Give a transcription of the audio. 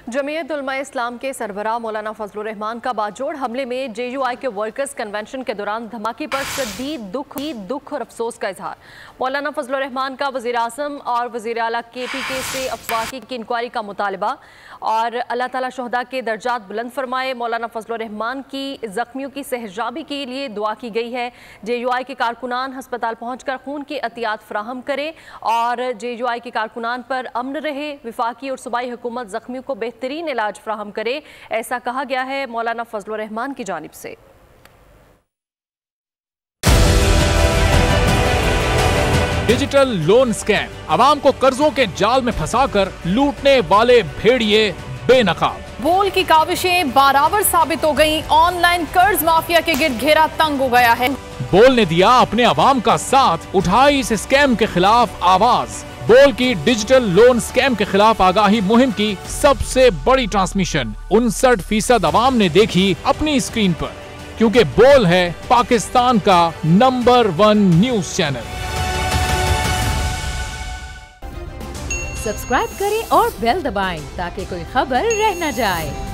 जमीयत उलमा इस्लाम के सरबराह मौलाना फजलुर रहमान का बाजोड़ हमले में JUI के वर्कर्स कन्वेंशन के दौरान धमाके पर शदीद दुख और अफसोस का इजहार। मौलाना फजलुर रहमान का वज़ीर आज़म और वज़ीर आला KPK से अफवाह की इंक्वायरी का मुतालबा और अल्लाह ताला शुहदा के दर्जात बुलंद फरमाए। मौलाना फजलुर रहमान की जख्मियों की सहजाबी के लिए दुआ की गई है। JUI के कारकुनान हस्पताल पहुंचकर खून की एहतियात फराहम करें और JUI के कारकुनान पर अमन रहे। विफाकी और सूबाई हुकूमत जख्मियों को बेहतरीन इलाज फराहम करे, ऐसा कहा गया है मौलाना फजलुर रहमान की जानिब से। डिजिटल लोन स्कैम, आवाम को कर्जों के जाल में फंसाकर लूटने वाले भेड़िए बेनकाब। बोल की काविशें बारावर साबित हो गईं, ऑनलाइन कर्ज माफिया के गिर्द घेरा तंग हो गया है। बोल ने दिया अपने आवाम का साथ, उठाई इस स्कैम के खिलाफ आवाज। बोल की डिजिटल लोन स्कैम के खिलाफ आगाही मुहिम की सबसे बड़ी ट्रांसमिशन 59% आवाम ने देखी अपनी स्क्रीन पर, क्योंकि बोल है पाकिस्तान का नंबर 1 न्यूज चैनल। सब्सक्राइब करें और बेल दबाएं ताकि कोई खबर रह न जाए।